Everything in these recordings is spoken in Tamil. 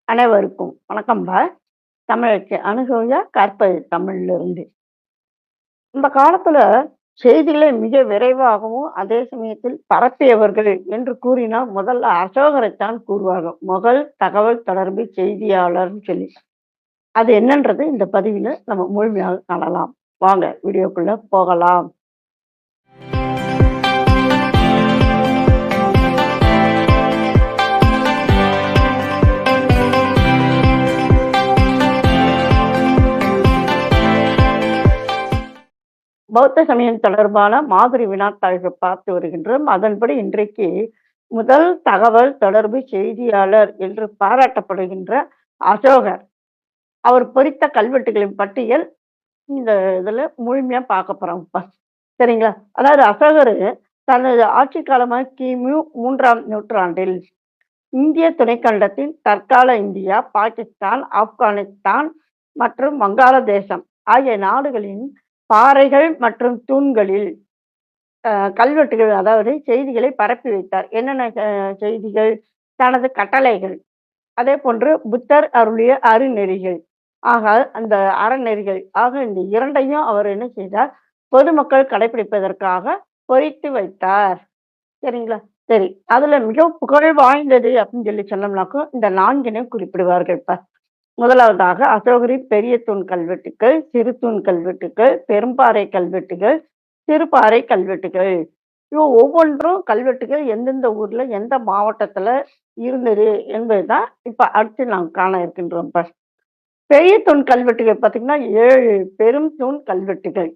அனைவருக்கும் வணக்கம்பா. தமிழுக்கு அணுகுக கற்பது தமிழிலிருந்து. இந்த காலத்துல செய்திகளை மிக விரைவாகவும், அதே சமயத்தில் பரப்பியவர்கள் என்று கூறினால் முதல்ல அசோகரைத்தான் கூறுவார்கள். முதல் தகவல் தொடர்பு செய்தியாளர்ன்னு சொல்லி. அது என்னன்றது இந்த பதிவில நம்ம முழுமையாக காணலாம். வாங்க வீடியோக்குள்ள போகலாம். பௌத்த சமயம் தொடர்பான மாதிரி வினாத்தாள்கள் பார்த்து வருகின்றோம். அதன்படி இன்றைக்கு முதல் தகவல் தொடர்பு செய்தியாளர் என்று பாராட்டப்படுகின்ற அசோகர். அவர் பொறித்த கல்வெட்டுகளின் பட்டியல் இந்த இதுல முழுமையா பார்க்க போறோம் இப்ப. சரிங்களா? அதாவது அசோகரு தனது ஆட்சி காலமான கிமு 3ஆம் நூற்றாண்டில் இந்திய துணைக்கண்டத்தின் தற்கால இந்தியா, பாகிஸ்தான், ஆப்கானிஸ்தான் மற்றும் வங்காளதேசம் ஆகிய நாடுகளின் பாறைகள் மற்றும் தூண்களில் கல்வெட்டுகள் அதாவது செய்திகளை பரப்பி வைத்தார். என்னென்ன செய்திகள்? தனது கட்டளைகள், அதே போன்று புத்தர் அருளிய அருநெறிகள். ஆக அந்த அறநெறிகள் ஆக இந்த இரண்டையும் அவர் என்ன செய்தார்? பொதுமக்கள் கடைபிடிப்பதற்காக பொறித்து வைத்தார். சரிங்களா? சரி. அதுல மிக புகழ் வாய்ந்தது அப்படின்னு சொல்லி சொன்னோம்னாக்கும் இந்த 4னையும் குறிப்பிடுவார்கள் இப்ப. முதலாவதாக அசோகரின் பெரிய தூண் கல்வெட்டுக்கள், சிறு தூண் கல்வெட்டுக்கள், பெரும்பாறை கல்வெட்டுகள், சிறுபாறை கல்வெட்டுகள். இவ ஒவ்வொன்றும் கல்வெட்டுகள் எந்தெந்த ஊர்ல, எந்த மாவட்டத்துல இருந்தது என்பதுதான் இப்ப அடுத்து நாம் காண இருக்கின்றோம் இப்ப. பெரிய தூண் கல்வெட்டுகள் பார்த்தீங்கன்னா 7 பெரும் தூண் கல்வெட்டுகள்.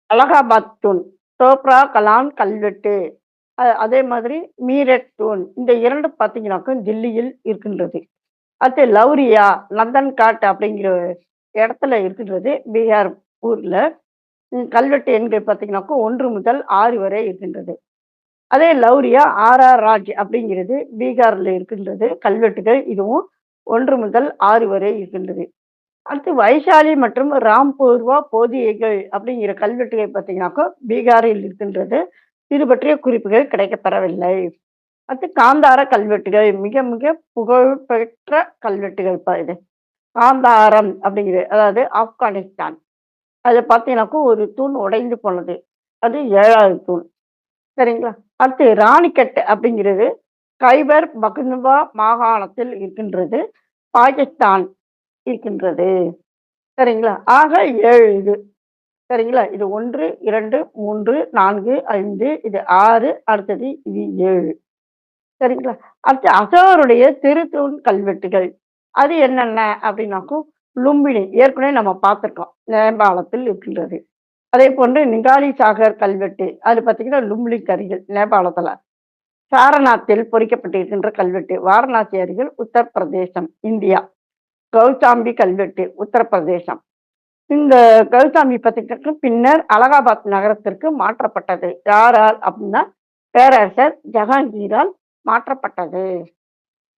அலகாபாத் தூண், தோப்ரா கலான் கல்வெட்டு, அதே மாதிரி மீரட் தூண். இந்த 2 பார்த்தீங்கன்னாக்கா தில்லியில் இருக்கின்றது. அடுத்து லௌரியா, நந்தன்காட் அப்படிங்கிற இடத்துல இருக்கின்றது. பீகார் ஊர்ல. கல்வெட்டு எண்கள் பார்த்தீங்கன்னாக்கா 1 முதல் 6 வரை இருக்கின்றது. அதே லௌரியா, ராஜ் அப்படிங்கிறது பீகார்ல இருக்கின்றது. கல்வெட்டுகள் இதுவும் 1 முதல் 6 வரை இருக்கின்றது. அடுத்து வைசாலி மற்றும் ராம்பூர்வா போதியைகள் அப்படிங்கிற கல்வெட்டுகள் பார்த்தீங்கன்னாக்கா பீகாரில் இருக்கின்றது. இது பற்றிய குறிப்புகள் கிடைக்கப்பெறவில்லை. அடுத்து காந்தார கல்வெட்டுகள் மிக மிக புகழ்பெற்ற கல்வெட்டுகள் இது. காந்தாரம் அப்படிங்கிறது அதாவது ஆப்கானிஸ்தான். அது பார்த்தீங்கன்னாக்கா ஒரு தூண் உடைந்து போனது. அது 7வது தூண். சரிங்களா? அடுத்து ராணிக்கட் அப்படிங்கிறது கைபர் பக்னுவா மாகாணத்தில் இருக்கின்றது. பாகிஸ்தான் இருக்கின்றது. சரிங்களா? ஆக 7 இது. சரிங்களா? இது 1, 2, 3, 4, 5, இது 6, அடுத்தது இது 7. சரிங்களா? அடுத்து அசோகருடைய திருத்தூண் கல்வெட்டுகள். அது என்னென்ன அப்படின்னாக்கும் லும்பினி ஏற்கனவே நம்ம பார்த்துருக்கோம். நேபாளத்தில் இருக்கின்றது. அதே போன்று நிகாலி சாகர் கல்வெட்டு. அது பார்த்தீங்கன்னா லும்பினி கரிகள் நேபாளத்துல. சாரநாத்தில் பொறிக்கப்பட்டிருக்கின்ற கல்வெட்டு. வாரணாசி அருகில் உத்தரப்பிரதேசம், இந்தியா. கௌசாம்பி கல்வெட்டு, உத்தரப்பிரதேசம். இந்த கௌசாம்பி பார்த்தீங்கன்னா பின்னர் அலகாபாத் நகரத்திற்கு மாற்றப்பட்டது. யாரால் அப்படின்னா பேரரசர் ஜஹாங்கீரால் மாற்றப்பட்டது.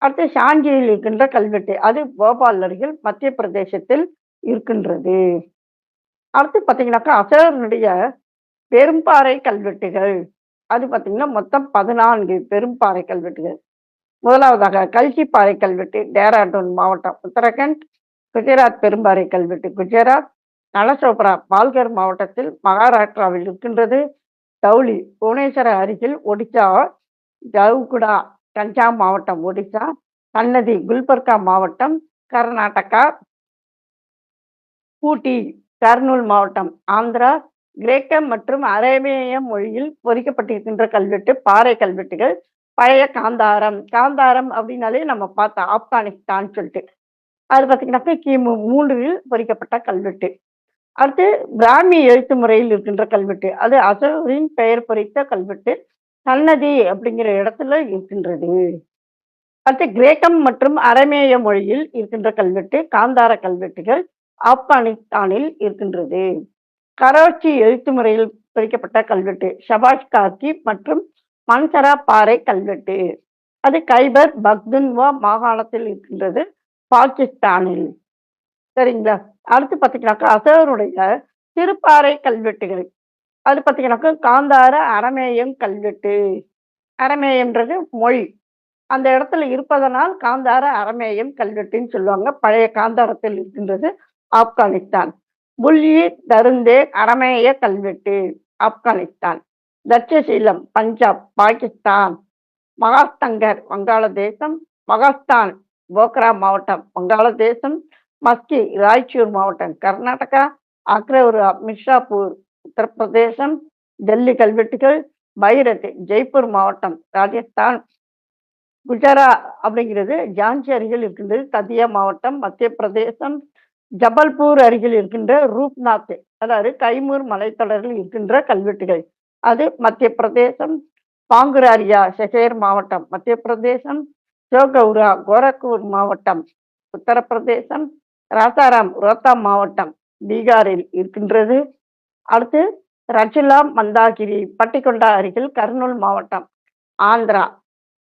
அடுத்து ஷாஞ்சியில் இருக்கின்ற கல்வெட்டு. அது போபால் அருகில் மத்திய பிரதேசத்தில் இருக்கின்றது. அடுத்து பார்த்தீங்கன்னாக்கா அசோகனுடைய பெரும்பாறை கல்வெட்டுகள். அது பார்த்தீங்கன்னா மொத்தம் 14 பெரும்பாறை கல்வெட்டுகள். முதலாவதாக கல்கிப்பாறை கல்வெட்டு, டேராடூன் மாவட்டம், உத்தரகண்ட். குஜராத் பெரும்பாறை கல்வெட்டு, குஜராத். நலசோப்ரா பால்கர் மாவட்டத்தில் மகாராஷ்டிராவில் இருக்கின்றது. தௌலி புவனேஸ்வர அருகில் ஒடிசா. ஜவுகுடா கஞ்சா மாவட்டம், ஒடிசா. சன்னதி குல்பர்கா மாவட்டம், கர்நாடகா. ஊட்டி கர்னூல் மாவட்டம், ஆந்திரா. கிரேக்க மற்றும் அரேபிய மொழியில் பொறிக்கப்பட்டிருக்கின்ற கல்வெட்டு பாறை கல்வெட்டுகள். பழைய காந்தாரம். காந்தாரம் அப்படின்னாலே நம்ம பார்த்தோம் ஆப்கானிஸ்தான் சொல்லிட்டு. அது பார்த்தீங்கன்னாக்கா கிமு 3ல் பொறிக்கப்பட்ட கல்வெட்டு. அடுத்து பிராமி எழுத்து முறையில் இருக்கின்ற கல்வெட்டு. அது அசோகரின் பெயர் பொறித்த கல்வெட்டு. சன்னதி அப்படிங்கிற இடத்துல இருக்கின்றது. அடுத்து கிரேக்கம் மற்றும் அரமேய மொழியில் இருக்கின்ற கல்வெட்டு. காந்தார கல்வெட்டுகள் ஆப்கானிஸ்தானில் இருக்கின்றது. கரோச்சி எழுத்து முறையில் பொறிக்கப்பட்ட கல்வெட்டு. ஷபாஷ் காக்கி மற்றும் மன்சரா பாறை கல்வெட்டு. அது கைபர் பக்துன்வா மாகாணத்தில் இருக்கின்றது, பாகிஸ்தானில். சரிங்களா? அடுத்து பார்த்தீங்கன்னாக்கா அசோகருடைய திருப்பாறை கல்வெட்டுகள். அது பார்த்தீங்கன்னாக்கா காந்தார அரமேயம் கல்வெட்டு. அரமேயம்ன்றது மொழி. அந்த இடத்துல இருப்பதனால் காந்தார அரமேயம் கல்வெட்டுன்னு சொல்லுவாங்க. பழைய காந்தாரத்தில் இருக்கின்றது ஆப்கானிஸ்தான். புல்யி தருந்தே அரமேய கல்வெட்டு ஆப்கானிஸ்தான். தட்சசீலம் பஞ்சாப் பாகிஸ்தான். மகாஸ்தங்கர் வங்காளதேசம். மகாஸ்தான் போக்ரா மாவட்டம் வங்காளதேசம். மஸ்கி ராய்ச்சூர் மாவட்டம் கர்நாடகா. அக்ரௌரா மிர்ஷாப்பூர் உத்தரப்பிரதேசம். டெல்லி கல்வெட்டுகள். பைரத் ஜெய்ப்பூர் மாவட்டம் ராஜஸ்தான். குஜரா அப்படிங்கிறது ஜான்சி அருகில் இருக்கின்றது ததியா மாவட்டம் மத்திய பிரதேசம். ஜபல்பூர் அருகில் இருக்கின்ற ரூப்நாத் அதாவது கைமூர் மலைத்தொடரில் இருக்கின்ற கல்வெட்டுகள் அது மத்திய பிரதேசம். பாங்குராரியா ஷெகேர் மாவட்டம் மத்திய பிரதேசம். ஜோகௌரா கோரக்பூர் மாவட்டம் உத்தரப்பிரதேசம். ராசாராம் ரோத்தாம் மாவட்டம் பீகாரில் இருக்கின்றது. அடுத்து ரச்சுலா மந்தாகிரி பட்டிக்கொண்டா அருகில் கர்னூல் மாவட்டம் ஆந்திரா.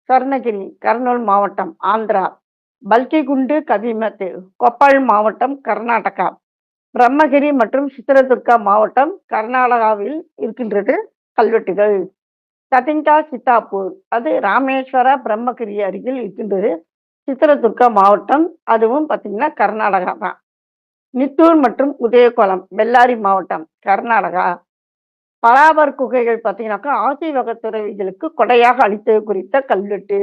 சொர்ணகிரி கர்னூல் மாவட்டம் ஆந்திரா. பல்கிகுண்டு கபிமத் கொப்பள் மாவட்டம் கர்நாடகா. பிரம்மகிரி மற்றும் சித்திரதுர்கா மாவட்டம் கர்நாடகாவில் இருக்கின்றது கல்வெட்டுகள். சதிங்கா சித்தாப்பூர் அது ராமேஸ்வரா பிரம்மகிரி அருகில் இருக்கின்றது சித்திரதுர்கா மாவட்டம். அதுவும் பார்த்தீங்கன்னா கர்நாடகா தான். நித்தூர் மற்றும் உதயகுளம் பெல்லாரி மாவட்டம் கர்நாடகா. பராபர் குகைகள் பார்த்தீங்கன்னாக்கா ஆசி வகை துறவிகளுக்கு கொடையாக அளித்தது குறித்த கல்வெட்டு.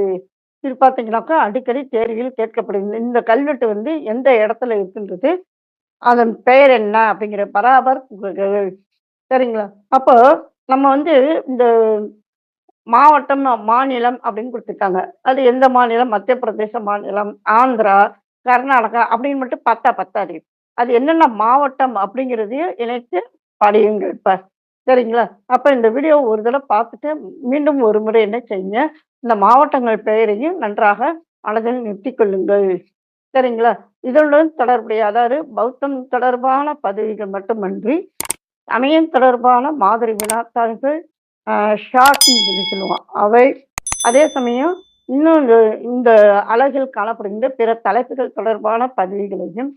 இது பார்த்தீங்கன்னாக்கா அடிக்கடி தேர்வில் கேட்கப்படுகிறது. இந்த கல்வெட்டு வந்து எந்த இடத்துல இருக்குன்றது அதன் பெயர் என்ன அப்படிங்கிற பராபர் குகைகள். சரிங்களா? அப்போ நம்ம வந்து இந்த மாவட்டம் மாநிலம் அப்படின்னு கொடுத்துருக்காங்க. அது எந்த மாநிலம்? மத்திய பிரதேச மாநிலம், ஆந்திரா, கர்நாடகா அப்படின்னு மட்டும் பார்த்தா பத்தாது. அது என்னென்ன மாவட்டம் அப்படிங்கிறதையும் இணைத்து படியுங்கள் இப்ப. சரிங்களா? அப்ப இந்த வீடியோ ஒரு தடவ பார்த்துட்டு மீண்டும் ஒரு முறை என்ன செய்யுங்க, இந்த மாவட்டங்கள் பெயரையும் நன்றாக மனதில் நிறுத்திக் கொள்ளுங்கள். சரிங்களா? இதனுடன் தொடர்புடைய அதாவது பௌத்தம் தொடர்பான பதவிகள் மட்டுமன்றி, சமயம் தொடர்பான மாதிரி வினாத்தாள்கள் ஷார்ட்ன்னு சொல்லி சொல்லுவோம். அவை அதே சமயம் இன்னும் இந்த அலகில் காணப்படுகின்ற பிற தலைப்புகள் தொடர்பான பதிவுகளையும்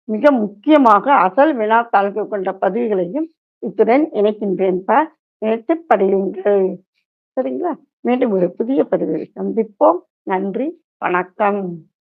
மிக முக்கியமாக அசல் வினாத்தாள்கள் கொண்ட பதிவுகளையும் இத்துடன் இணைக்கின்றேன்பா. இணைத்து படியுங்கள். சரிங்களா? மீண்டும் ஒரு புதிய பதிவில் சந்திப்போம். நன்றி. வணக்கம்.